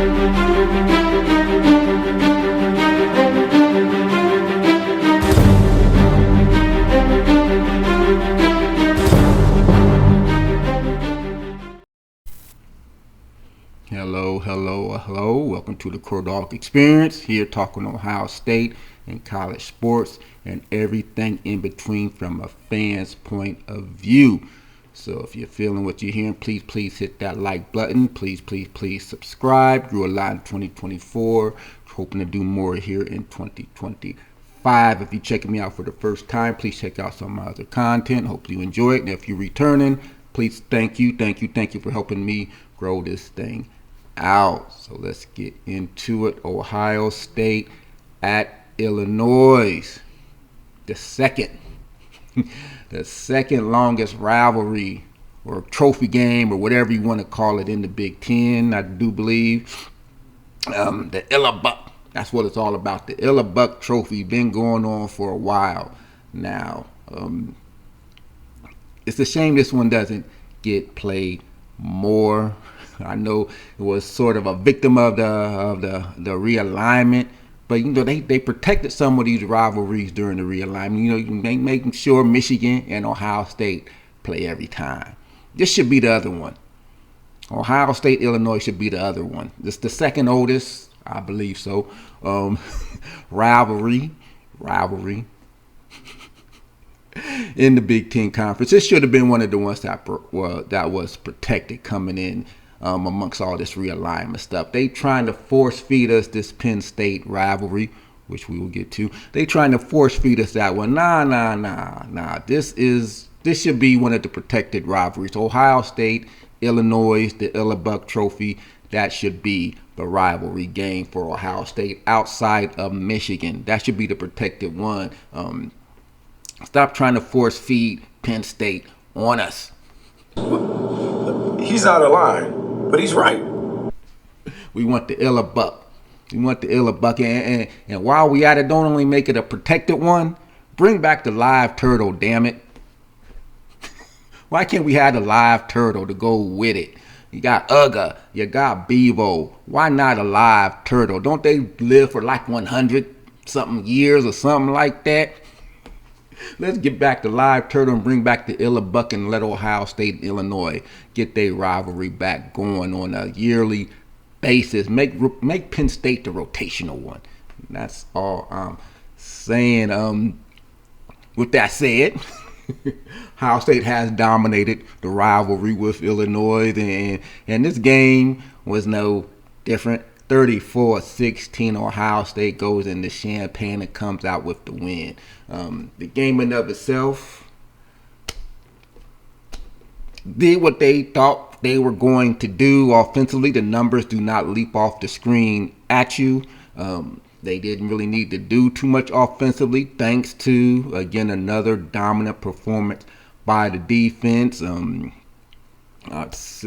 Hello. Welcome to the Crow Dog Experience. Here talking Ohio State and college sports and everything in between from a fan's point of view. So if you're feeling what you're hearing, please hit that like button. Please subscribe. Grew a lot in 2024. Hoping to do more here in 2025. If you're checking me out for the first time, please check out some of my other content. Hope you enjoy it. And if you're returning, please thank you for helping me grow this thing out. So let's get into it. Ohio State at Illinois. The second longest rivalry or trophy game or whatever you want to call it in the Big Ten, I do believe. The Illabuck, that's what it's all about. The Illabuck Trophy been going on for a while now. It's a shame this one doesn't get played more. I know it was sort of a victim of the realignment, but they protected some of these rivalries during the realignment. Making sure Michigan and Ohio State play every time. This should be the other one. Ohio State, Illinois should be the other one. It's the second oldest, I believe so. Rivalry in the Big Ten Conference. This should have been one of the ones that was protected coming in. Amongst all this realignment stuff. They trying to force feed us this Penn State rivalry, which we will get to. They trying to force feed us that one. Nah. This should be one of the protected rivalries. Ohio State, Illinois, the Illabuck Trophy, that should be the rivalry game for Ohio State outside of Michigan. That should be the protected one. Stop trying to force feed Penn State on us. He's out of line. But he's right. We want the Illabuck. And while we at it, don't only make it a protected one, bring back the live turtle, damn it. Why can't we have the live turtle to go with it? You got Uga, you got Bevo. Why not a live turtle? Don't they live for like 100 something years or something like that? Let's get back to live turtle and bring back the Illabuck and let Ohio State and Illinois get their rivalry back going on a yearly basis. Make Penn State the rotational one. That's all I'm saying. With that said, Ohio State has dominated the rivalry with Illinois, and this game was no different. 34-16, Ohio State goes into Champaign and comes out with the win. The game in of itself did what they thought they were going to do offensively. The numbers do not leap off the screen at you. They didn't really need to do too much offensively, thanks to, again, another dominant performance by the defense.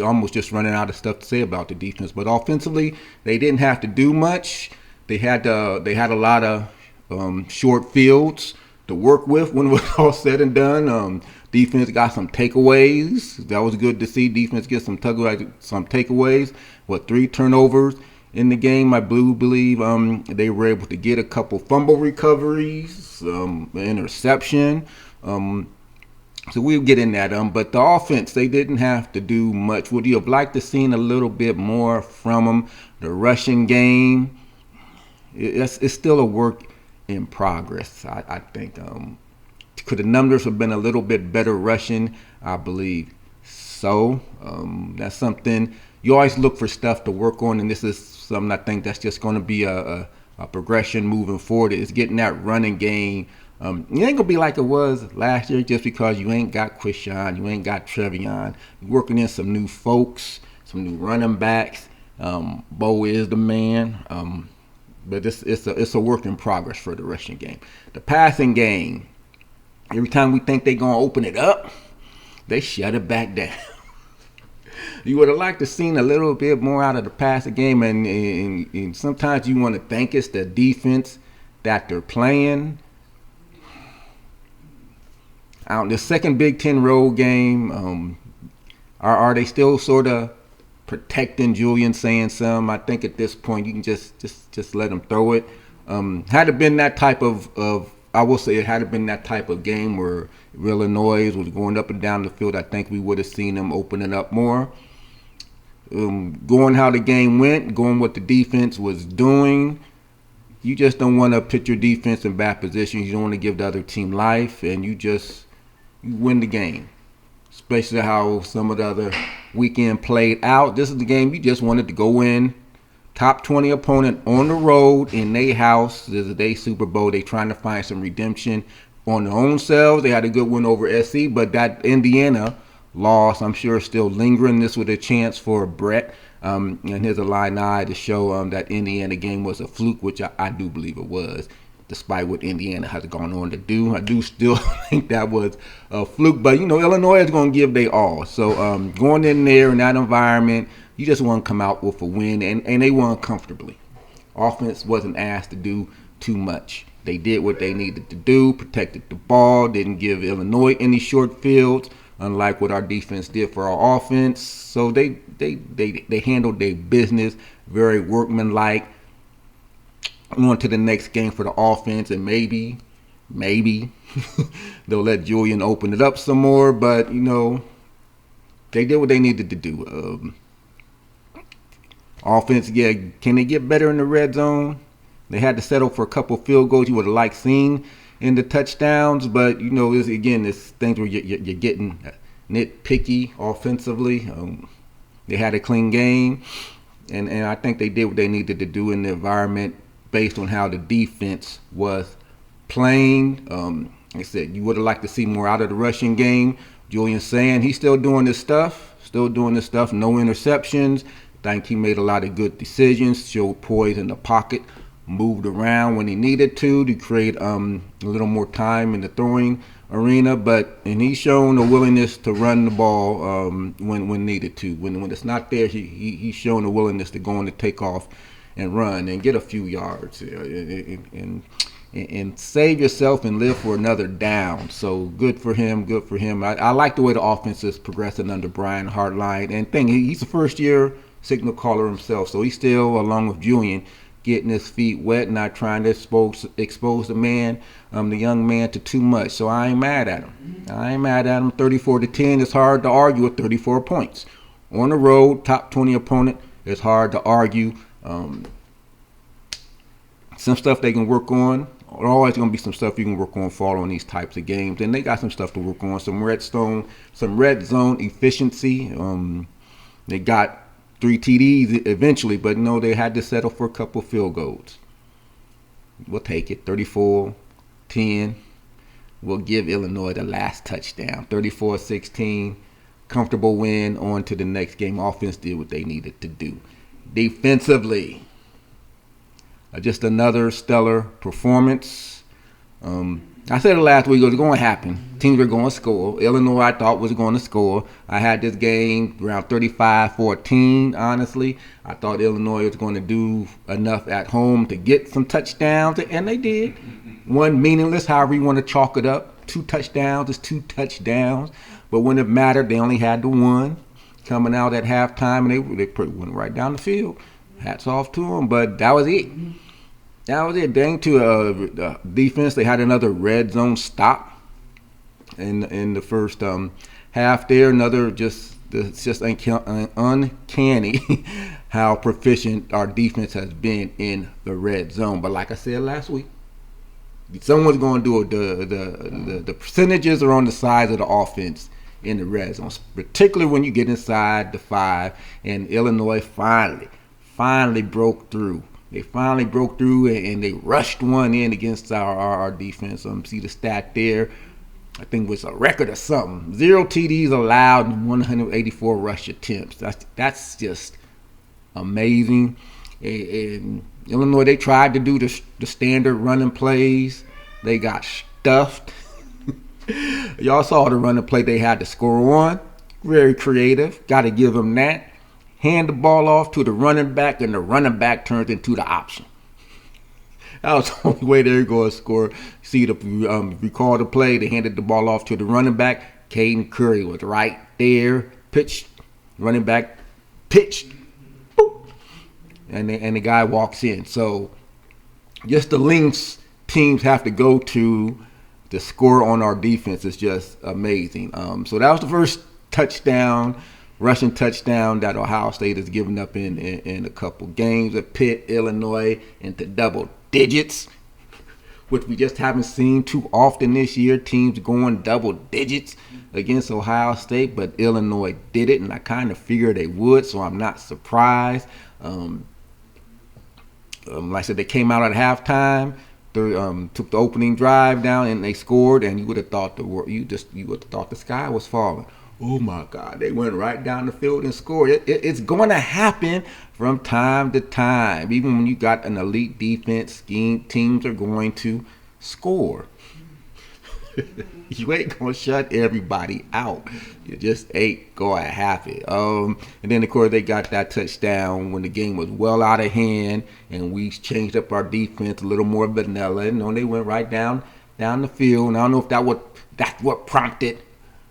Almost just running out of stuff to say about the defense, but offensively they didn't have to do much. They had a lot of short fields to work with when it was all said and done. Defense got some takeaways. That was good to see. Defense get some takeaways. 3 turnovers in the game? I believe they were able to get a couple fumble recoveries, an interception. So we'll get in that. But the offense, they didn't have to do much. Would you have liked to seen a little bit more from them? The rushing game, it's still a work in progress, I think. Could the numbers have been a little bit better rushing? I believe so. That's something you always look for stuff to work on, and this is something I think that's just going to be a progression moving forward. Is getting that running game. It ain't going to be like it was last year just because you ain't got Quishon, you ain't got Trevion. You're working in some new folks, some new running backs. Bo is the man. But it's a work in progress for the rushing game. The passing game, every time we think they're going to open it up, they shut it back down. You would have liked to seen a little bit more out of the passing game, and sometimes you want to think it's the defense that they're playing. The second Big Ten road game, are they still sort of protecting Julian, saying some. I think at this point you can just let him throw it. Had it been that type of I will say it had it been that type of game where Illinois was going up and down the field, I think we would have seen them open it up more. Going how the game went, going what the defense was doing, you just don't want to put your defense in bad positions. You don't want to give the other team life, and you win the game. Especially how some of the other weekend played out. This is the game you just wanted to go in. Top 20 opponent on the road in their house. This is their Super Bowl. They trying to find some redemption on their own selves. They had a good win over SC, but that Indiana loss, I'm sure, is still lingering. This was a chance for Brett and his Illini to show that Indiana game was a fluke, which I do believe it was, despite what Indiana has gone on to do. I do still think that was a fluke, but Illinois is going to give their all. So going in there in that environment, you just want to come out with a win, and they won comfortably. Offense wasn't asked to do too much. They did what they needed to do, protected the ball, didn't give Illinois any short fields, unlike what our defense did for our offense. So they handled their business very workmanlike. On to the next game for the offense, and maybe they'll let Julian open it up some more, but they did what they needed to do. Offense, yeah, can they get better in the red zone? They had to settle for a couple field goals you would have liked seeing in the touchdowns, but it's things where you're getting nitpicky offensively. They had a clean game, and I think they did what they needed to do in the environment based on how the defense was playing. Like I said, you would have liked to see more out of the rushing game. Julian saying he's still doing this stuff. No interceptions. I think he made a lot of good decisions, showed poise in the pocket, moved around when he needed to create a little more time in the throwing arena. And he's shown a willingness to run the ball when needed to. When it's not there, he's shown a willingness to go on the takeoff and run and get a few yards and save yourself and live for another down. So good for him. I like the way the offense is progressing under Brian Hartline. And he's a first-year signal caller himself, so he's still, along with Julian, getting his feet wet, not trying to expose the young man to too much. So I ain't mad at him. 34-10. It's hard to argue with 34 points on the road. Top 20 opponent. It's hard to argue. Some stuff they can work on. There's always going to be some stuff you can work on following these types of games, and they got some stuff to work on. Some red zone efficiency. They got 3 TDs eventually, but they had to settle for a couple field goals. We'll take it. 34-10. We'll give Illinois the last touchdown. 34-16. Comfortable win. On to the next game. Offense did what they needed to do. Defensively, just another stellar performance. I said it last week, it was going to happen. Teams were going to score. Illinois, I thought, was going to score. I had this game around 35-14, honestly. I thought Illinois was going to do enough at home to get some touchdowns, and they did. One meaningless, however you want to chalk it up. 2 touchdowns is 2 touchdowns. But when it mattered, they only had the one coming out at halftime, and they went right down the field. Hats off to them, but that was it. Dang to defense. They had another red zone stop in the first half there. It's just uncanny how proficient our defense has been in the red zone. But like I said last week, someone's going to do it. The percentages are on the sides of the offense in the red zone, particularly when you get inside the 5. And Illinois finally broke through. They finally broke through and they rushed one in against our defense. See the stat there. I think it was a record or something. 0 TDs allowed and 184 rush attempts. That's just amazing. In Illinois, they tried to do the standard running plays. They got stuffed. Y'all saw the running play they had to score on. Very creative. Got to give them that. Hand the ball off to the running back, and the running back turns into the option. That was the only way they were going to score. See, recall the play, they handed the ball off to the running back. Caden Curry was right there. Pitch, running back pitch, boop, and the guy walks in. So just the lengths teams have to go to score on our defense is just amazing. So that was the first rushing touchdown that Ohio State has given up in a couple games. At Pitt, Illinois into double digits, which we just haven't seen too often this year. Teams going double digits against Ohio State, but Illinois did it, and I kind of figured they would, so I'm not surprised. Like I said, they came out at halftime. Took the opening drive down and they scored, and you would have thought the sky was falling. Oh my God! They went right down the field and scored. It's going to happen from time to time. Even when you got an elite defense, teams are going to score. You ain't gonna shut everybody out. You just ain't gonna have it. And then of course they got that touchdown when the game was well out of hand, and we changed up our defense a little more vanilla. And they went right down the field. And I don't know if that's what prompted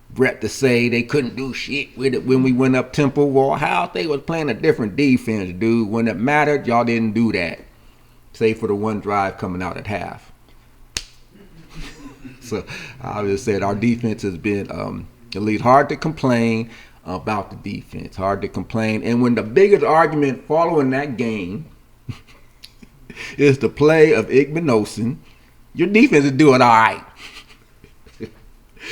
Brett to say they couldn't do shit with it when we went up tempo. Well, Ohio State was playing a different defense, dude. When it mattered, y'all didn't do that, save for the one drive coming out at half. So I just said our defense has been elite. Hard to complain about the defense. Hard to complain. And when the biggest argument following that game is the play of Igbenogson, your defense is doing all right.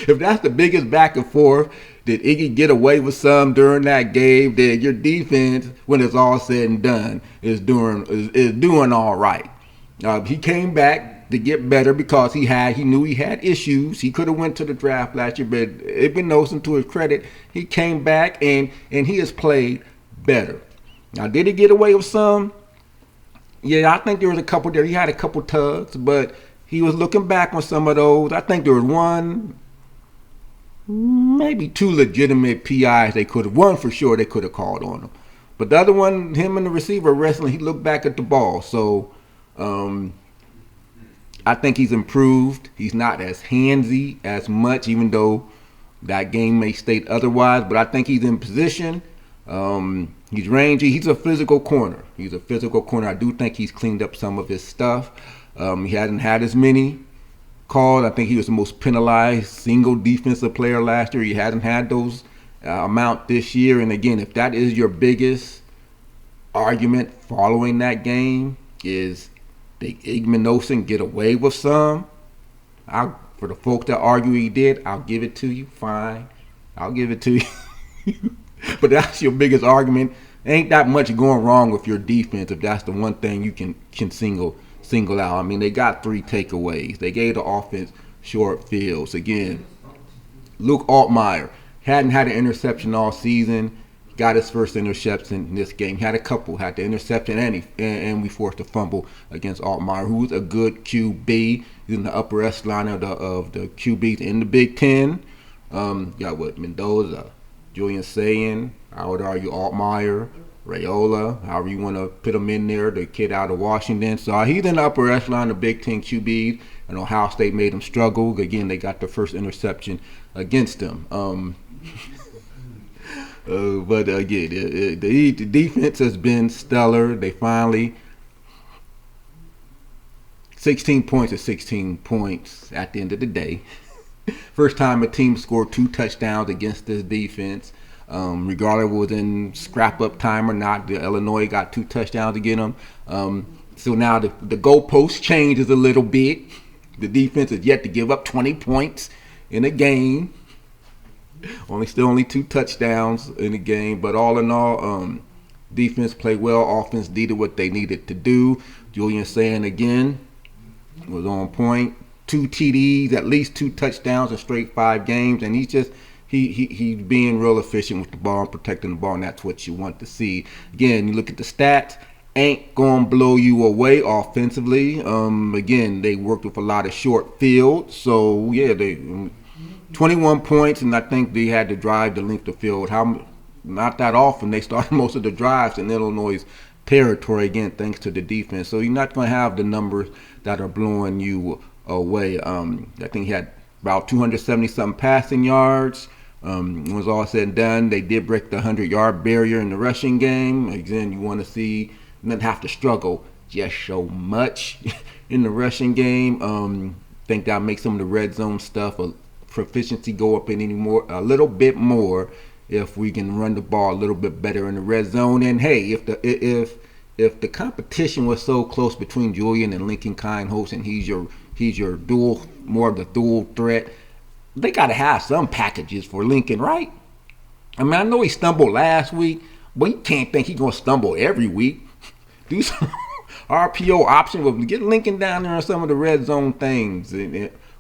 If that's the biggest back and forth, did Iggy get away with some during that game? Then your defense, when it's all said and done, is doing all right. He came back to get better because he knew he had issues. He could have went to the draft last year, but Igbenogson, to his credit, he came back and he has played better. Now, did he get away with some? Yeah, I think there was a couple there. He had a couple tugs, but he was looking back on some of those. I think there was one, maybe two legitimate PIs one for sure they could have called on him. But the other one, him and the receiver wrestling, he looked back at the ball. So I think he's improved. He's not as handsy as much, even though that game may state otherwise. But I think he's in position. He's rangy. He's a physical corner. I do think he's cleaned up some of his stuff. He hasn't had as many calls. I think he was the most penalized single defensive player last year. He hasn't had those amount this year. And again, if that is your biggest argument following that game, is did Igbenogson get away with some? For the folks that argue he did, I'll give it to you. Fine. I'll give it to you. But that's your biggest argument. Ain't that much going wrong with your defense if that's the one thing you can single out. I mean, they got 3 takeaways. They gave the offense short fields. Again, Luke Altmaier hadn't had an interception all season. Got his first interception in this game. Had the interception, and we forced a fumble against Altmaier, who's a good QB. He's in the upper echelon of the QBs in the Big Ten. Got Mendoza, Julian Sayin, I would argue Altmaier, Raiola, however you want to put him in there, the kid out of Washington. So he's in the upper echelon of Big Ten QBs, and Ohio State made him struggle. Again, they got the first interception against him. But again, the defense has been stellar. They finally 16 points is 16 points at the end of the day. First time a team scored 2 touchdowns against this defense, regardless of it was in scrap-up time or not. The Illinois got 2 touchdowns against them. So now the goalpost changes a little bit. The defense is yet to give up 20 points in a game. Only 2 touchdowns in the game, but all in all, defense played well. Offense did what they needed to do. Julian Sayin again was on point. 2 TDs, at least 2 touchdowns in straight 5 games, and he's being real efficient with the ball and protecting the ball, and that's what you want to see. Again, you look at the stats, ain't gonna blow you away offensively. Again, they worked with a lot of short fields, so yeah, they 21 points, and I think they had to drive the length of field. Not that often. They started most of the drives in Illinois' territory, again, thanks to the defense. So you're not going to have the numbers that are blowing you away. I think he had about 270-something passing yards, When it was all said and done, they did break the 100-yard barrier in the rushing game. Again, you want to see them have to struggle just so much in the rushing game. Think that'll make some of the red zone stuff proficiency go up a little bit more if we can run the ball a little bit better in the red zone. And hey, if the competition was so close between Julian and Lincoln Kindhost, and he's your more of the dual threat, they got to have some packages for Lincoln, right? I mean, I know he stumbled last week, but you can't think he's gonna stumble every week. Do some RPO option with get Lincoln down there on some of the red zone things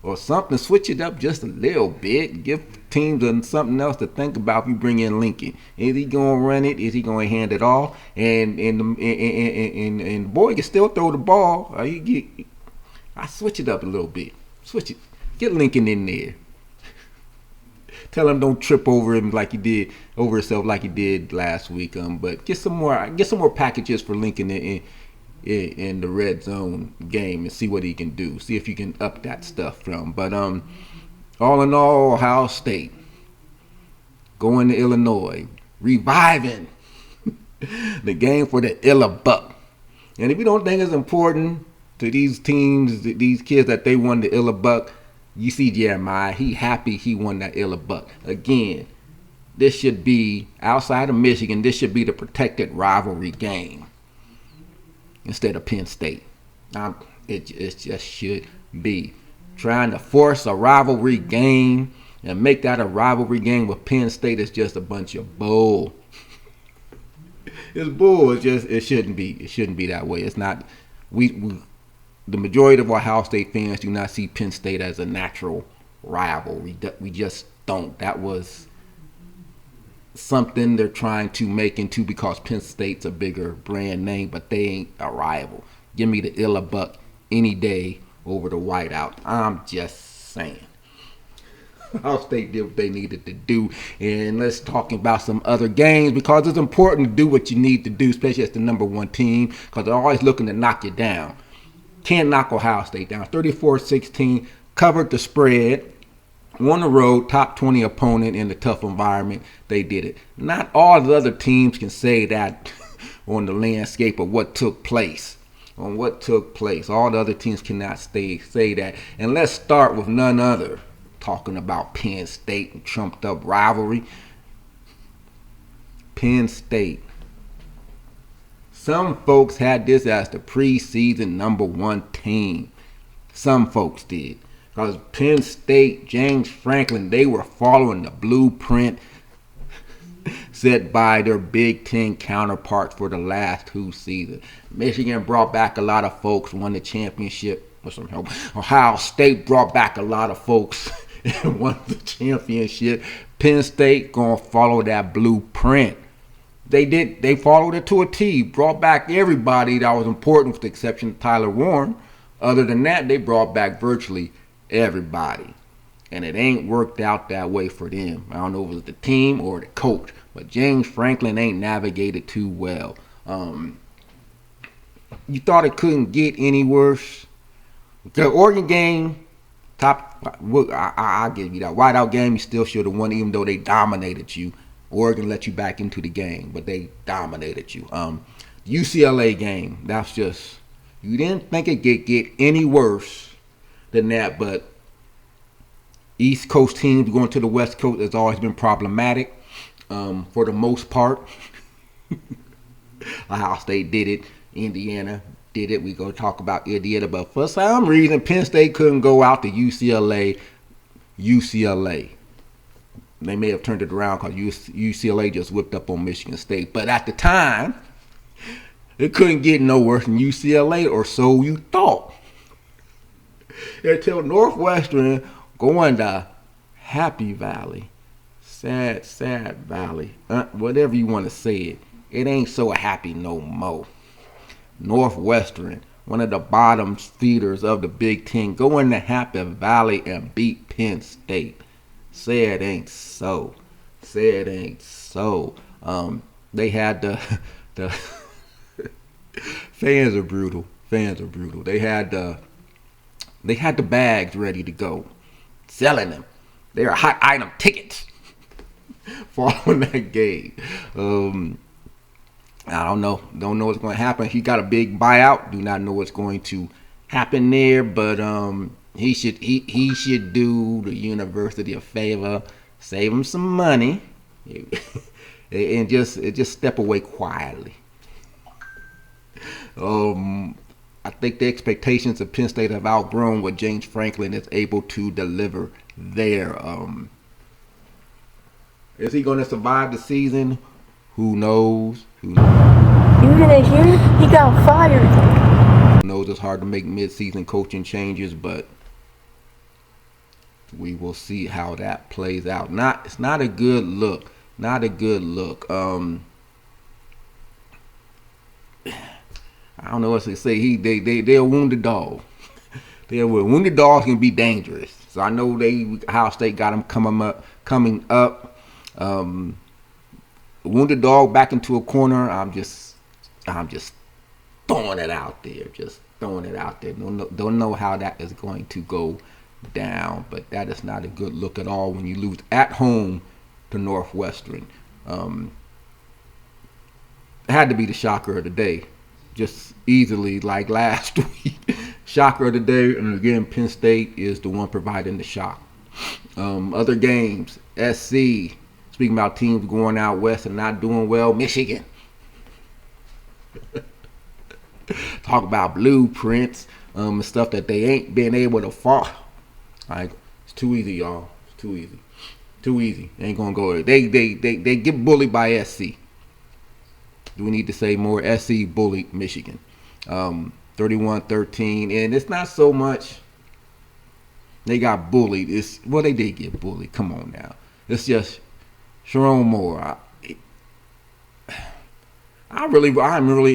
or something. Switch it up just a little bit. Give teams something else to think about if you bring in Lincoln. Is he going to run it? Is he going to hand it off? And the boy can still throw the ball. I switch it up a little bit. Switch it. Get Lincoln in there. Tell him don't trip over him like he did over himself like he did last week. But get some more packages for Lincoln in the red zone game and see what he can do. See if you can up that stuff from. But all in all, Ohio State going to Illinois, reviving the game for the Illa Buck. And if you don't think it's important to these teams, these kids, that they won the Illa Buck, you see Jeremiah, he happy he won that Illa Buck. Again, this should be, outside of Michigan, this should be the protected rivalry game instead of Penn State. It just should be. Trying to force a rivalry game and make that a rivalry game with Penn State is just a bunch of bull. It's bull. It shouldn't be. It shouldn't be that way. It's not. The majority of Ohio State fans do not see Penn State as a natural rival. We just don't. That was something they're trying to make into because Penn State's a bigger brand name, but they ain't a rival. Give me the Illa Buck any day over the whiteout. I'm just saying. Ohio State did what they needed to do. And let's talk about some other games because it's important to do what you need to do, especially as the number one team, because they're always looking to knock you down. Can't knock Ohio State down. 34-16, covered the spread, won the road, top 20 opponent in the tough environment. They did it. Not all the other teams can say that on the landscape of what took place. All the other teams cannot say that. And let's start with none other, talking about Penn State and trumped up rivalry. Penn State. Some folks had this as the preseason number one team. Some folks did. Because Penn State, James Franklin, they were following the blueprint set by their Big Ten counterparts for the last two seasons. Michigan brought back a lot of folks, won the championship with some help. Ohio State brought back a lot of folks and won the championship. Penn State gonna follow that blueprint. They did. They followed it to a T. Brought back everybody that was important, with the exception of Tyler Warren. Other than that, they brought back virtually everybody. And it ain't worked out that way for them. I don't know if it was the team or the coach, but James Franklin ain't navigated too well. You thought it couldn't get any worse? The Oregon game, I'll give you that. Whiteout game, you still should have won, even though they dominated you. Oregon let you back into the game, but they dominated you. UCLA game, that's just, you didn't think it could get any worse than that, but East Coast teams going to the West Coast has always been problematic for the most part. Ohio State did it. Indiana did it. We go talk about Indiana, but for some reason, Penn State couldn't go out to UCLA. They may have turned it around because UCLA just whipped up on Michigan State. But at the time, it couldn't get no worse than UCLA, or so you thought. Until Northwestern going to Happy Valley, sad Valley, whatever you want to say it. It ain't so happy no more. Northwestern, one of the bottom feeders of the Big Ten, going to Happy Valley and beat Penn State. Say it ain't so. They had the fans are brutal. They had the bags ready to go, selling them. They are hot item tickets. following that game. I don't know. Don't know what's going to happen. He got a big buyout. Do not know what's going to happen there, but he should do the university a favor, save him some money, and just step away quietly. I think the expectations of Penn State have outgrown what James Franklin is able to deliver there. Is he going to survive the season? Who knows? Who knows? You gonna hear? He got fired. Who knows? It's hard to make mid-season coaching changes, but we will see how that plays out. It's not a good look. Not a good look. I don't know what to say. They're a wounded dog. Wounded dogs can be dangerous. So I know Ohio State got them coming up. Wounded dog back into a corner. I'm just throwing it out there. Just throwing it out there. Don't know how that is going to go down, but that is not a good look at all when you lose at home to Northwestern. It had to be the shocker of the day. Just easily, like last week. Shocker of the day, and again, Penn State is the one providing the shock. Other games, SC. Speaking about teams going out west and not doing well, Michigan. Talk about blueprints, and stuff that they ain't been able to follow. Like, it's too easy, y'all. It's too easy. Too easy. Ain't gonna go there. They get bullied by SC. Do we need to say more? SC bullied Michigan. 31-13, and it's not so much they got bullied. They did get bullied. Come on now. It's just Sharon Moore. I'm really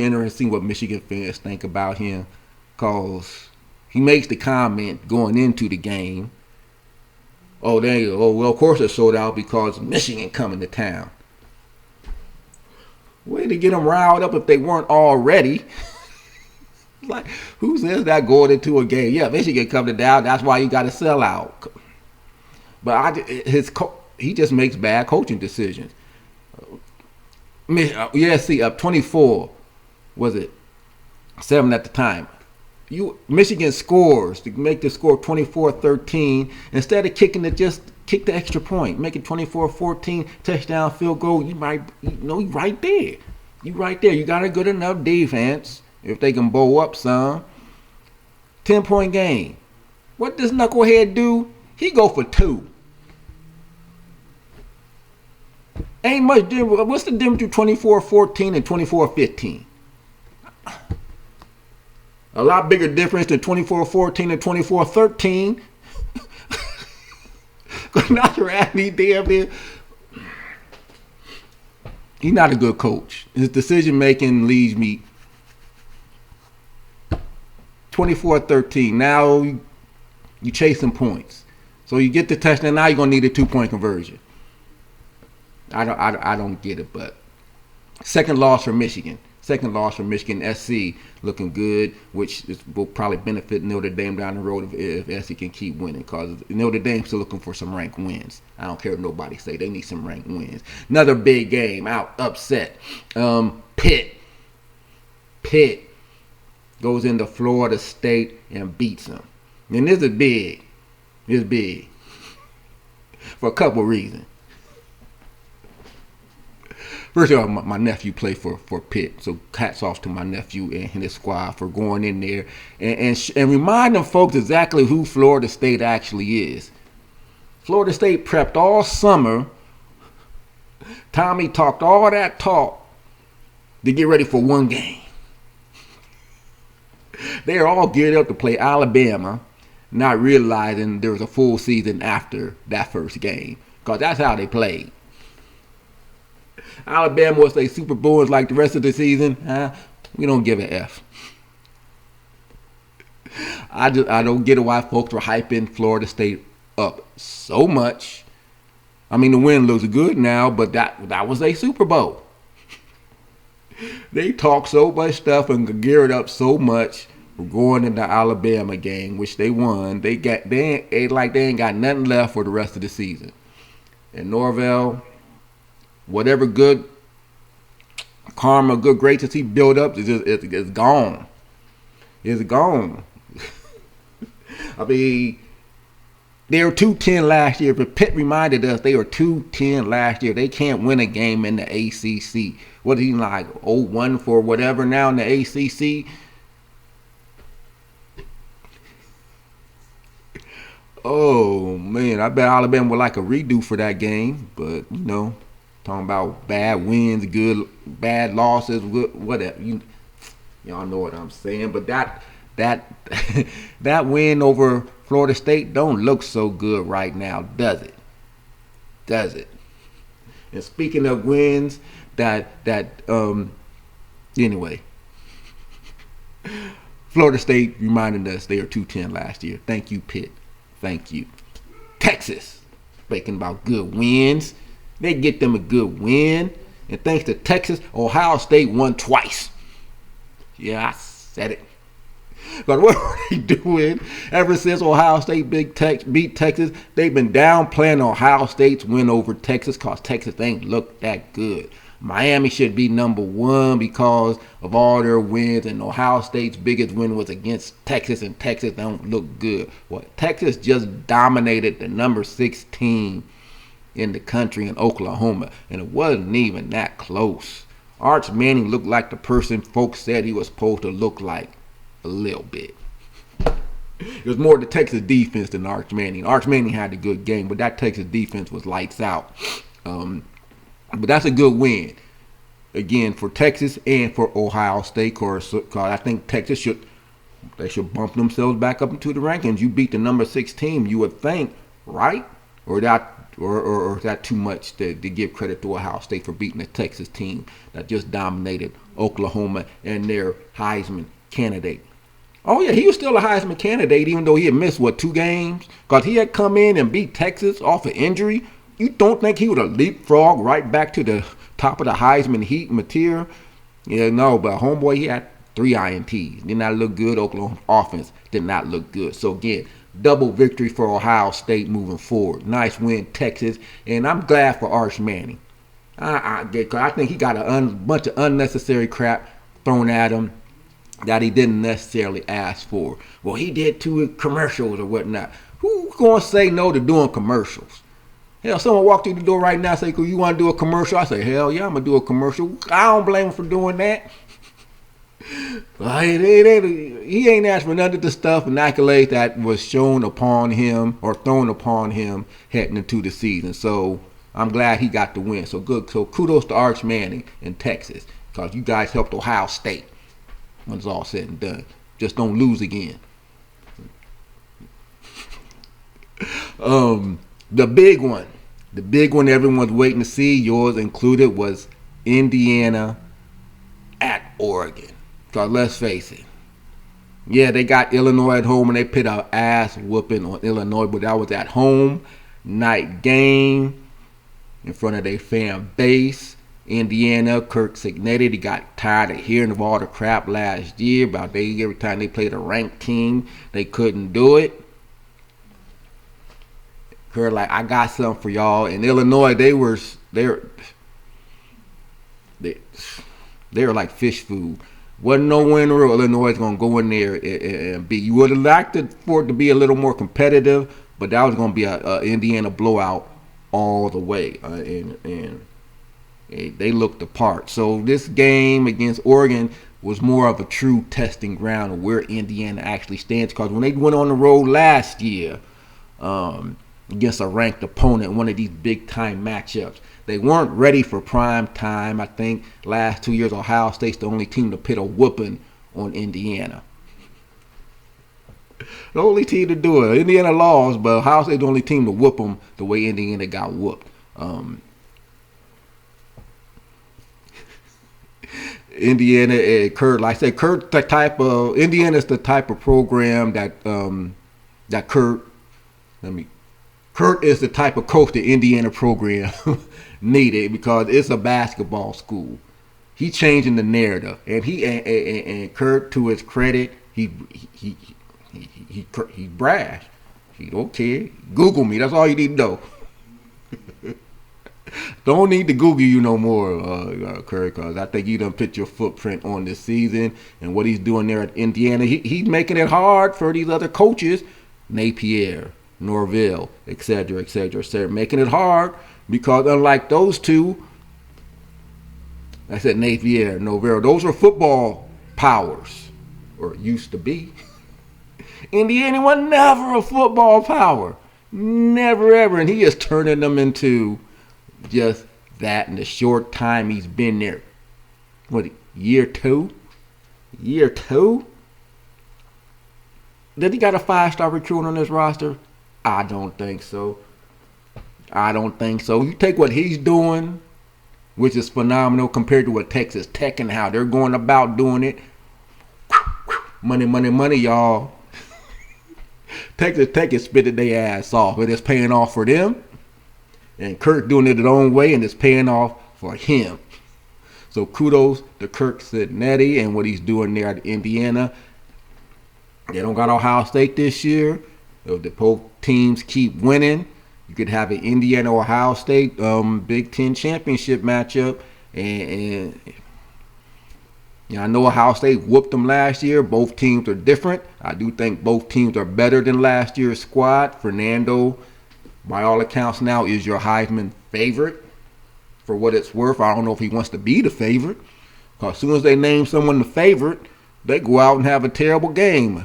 interested in seeing what Michigan fans think about him, because he makes the comment going into the game. Well, of course it sold out because Michigan coming to town. Way to get them riled up if they weren't already. Like, who says that going into a game? Yeah, Michigan coming to town. That's why you got to sell out. But he just makes bad coaching decisions. See, up 24, was it 7 at the time? Michigan scores to make the score 24-13. Instead of kicking it, just kick the extra point, make it 24-14, touchdown, field goal. You right there. You right there. You got a good enough defense if they can bow up some. 10-point game. What does knucklehead do? He go for 2. Ain't much difference. What's the difference between 24-14 and 24-15? A lot bigger difference than 24-14 and 24-13. Not your athlete damn near. He's not a good coach. His decision making leaves me 24-13. Now you chasing points. So you get the touchdown. Now you're gonna need a 2-point conversion. I don't get it, but second loss for Michigan. SC looking good, which will probably benefit Notre Dame down the road if SC can keep winning, because Notre Dame's still looking for some ranked wins. I don't care what nobody say. They need some ranked wins. Another big game, upset. Pitt goes into Florida State and beats them. And this is big. It's big. For a couple reasons. First of all, my nephew played for Pitt, so hats off to my nephew and his squad for going in there and reminding folks exactly who Florida State actually is. Florida State prepped all summer. Tommy talked all that talk to get ready for one game. They are all geared up to play Alabama, not realizing there was a full season after that first game, because that's how they played. Alabama will say Super Bowl is like the rest of the season. We don't give an F. I don't get why folks were hyping Florida State up so much. I mean, the win looks good now, but that was a Super Bowl. They talk so much stuff and gear it up so much for going into the Alabama game, which they won. They ain't got nothing left for the rest of the season. And Norvell, whatever good karma, good graces he built up, it's gone. It's gone. I mean, they were 2-10 last year, but Pitt reminded us they were 2-10 last year. They can't win a game in the ACC. What is he like, 0-1 for whatever now in the ACC? Oh, man, I bet Alabama would like a redo for that game. But, talking about bad wins, good, bad losses, whatever. Y'all know what I'm saying. But that that win over Florida State don't look so good right now, does it? Does it? And speaking of wins, anyway, Florida State reminded us they were 2-10 last year. Thank you, Pitt. Thank you. Texas, speaking about good wins, they get them a good win. And thanks to Texas, Ohio State won twice. Yeah, I said it. But what are they doing? Ever since Ohio State beat Texas, they've been downplaying Ohio State's win over Texas because Texas ain't looked that good. Miami should be number one because of all their wins, and Ohio State's biggest win was against Texas, and Texas don't look good. Well, Texas just dominated the number 6 team in the country in Oklahoma, and it wasn't even that close. Arch Manning looked like the person folks said he was supposed to look like a little bit. It was more the Texas defense than Arch Manning. Arch Manning had a good game, but that Texas defense was lights out. But that's a good win, again, for Texas and for Ohio State. Cause I think Texas should bump themselves back up into the rankings. You beat the number 6 team, you would think, right? Or is that too much to give credit to Ohio State for beating a Texas team that just dominated Oklahoma and their Heisman candidate? Oh, yeah, he was still a Heisman candidate even though he had missed, 2 games? Because he had come in and beat Texas off of injury. You don't think he would have leapfrogged right back to the top of the Heisman heat material? Yeah, no, but homeboy, he had 3 INTs. Did not look good. Oklahoma offense did not look good. So, again, double victory for Ohio State moving forward. Nice win, Texas. And I'm glad for Arch Manning. I think he got a bunch of unnecessary crap thrown at him that he didn't necessarily ask for. Well, he did 2 commercials or whatnot. Who's going to say no to doing commercials? Hell, someone walked through the door right now and say, you want to do a commercial? I say, hell yeah, I'm going to do a commercial. I don't blame him for doing that. He ain't asked for none of the stuff and accolades that was shown upon him or thrown upon him heading into the season. So I'm glad he got the win. So good. So kudos to Arch Manning in Texas because you guys helped Ohio State when it's all said and done. Just don't lose again. The big one everyone's waiting to see, yours included, was Indiana at Oregon. Because let's face it, yeah, they got Illinois at home and they put an ass whooping on Illinois, but that was at home, night game, in front of their fan base. Indiana, Kirk Cignetti, he got tired of hearing of all the crap last year about every time they played a ranked team, they couldn't do it. Kirk like, I got something for y'all. In Illinois, they were like fish food. Wasn't nowhere in the world Illinois is going to go in there and beat. You would have liked it for it to be a little more competitive, but that was going to be a Indiana blowout all the way. And they looked the part. So this game against Oregon was more of a true testing ground of where Indiana actually stands. Because when they went on the road last year against a ranked opponent, one of these big-time matchups, they weren't ready for prime time. I think last 2 years, Ohio State's the only team to put a whooping on Indiana. The only team to do it. Indiana lost, but Ohio State's the only team to whoop them the way Indiana got whooped. Indiana and Kurt, like I said, Indiana's the type of program that Kurt is the type of coach the Indiana program needed because it's a basketball school. He changing the narrative, and and Kurt, to his credit, he brash. He don't care. Google me. That's all you need to know. Don't need to Google you no more, Curry, because I think you done put your footprint on this season and what he's doing there at Indiana. He's making it hard for these other coaches, Napier, Norvell, etc., etc., etc., making it hard because unlike those two, I said Napier, Norvell, those are football powers, or used to be. Indiana was never a football power. Never ever. And he is turning them into just that in the short time he's been there. What, year two? Year two? Did he got a 5-star recruit on this roster? I don't think so. I don't think so. You take what he's doing, which is phenomenal compared to what Texas Tech and how they're going about doing it. Money, money, money, y'all. Texas Tech is spitting their ass off, but it's paying off for them. And Kirk doing it his own way, and it's paying off for him. So kudos to Kirk Cincinnati and what he's doing there at Indiana. They don't got Ohio State this year. If both teams keep winning, you could have an Indiana-Ohio State Big Ten championship matchup. And yeah, I know Ohio State whooped them last year. Both teams are different. I do think both teams are better than last year's squad. Fernando, by all accounts now, is your Heisman favorite. For what it's worth, I don't know if he wants to be the favorite. Because as soon as they name someone the favorite, they go out and have a terrible game.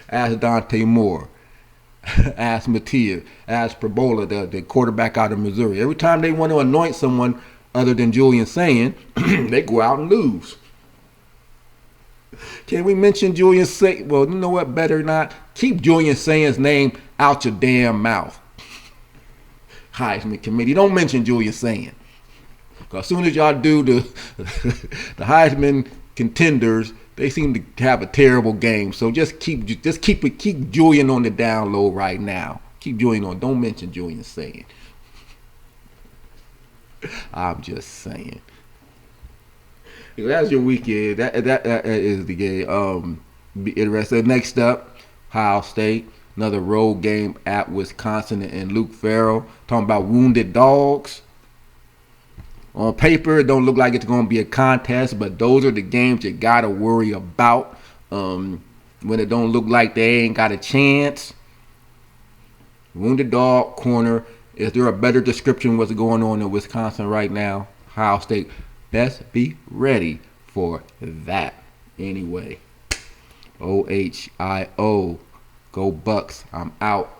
Ask Dante Moore. Ask Mattia. Ask Perbola, the quarterback out of Missouri. Every time they want to anoint someone other than Julian Saying, they go out and lose. Can we mention Julian Saying? Well, you know what? Better not. Keep Julian Saying's name out your damn mouth. Heisman Committee. Don't mention Julian Saying. Because as soon as y'all do the Heisman contenders, they seem to have a terrible game. So just keep Julian on the down low right now. Keep Julian on. Don't mention Julian Saying. I'm just saying. That's your weekend. That is the game. Be interested. Next up, Ohio State. Another road game at Wisconsin and Luke Farrell. Talking about wounded dogs. On paper, it don't look like it's going to be a contest, but those are the games you got to worry about. When it don't look like they ain't got a chance. Wounded dog corner. Is there a better description of what's going on in Wisconsin right now? Ohio State, best be ready for that. Anyway, OHIO. Go Bucks. I'm out.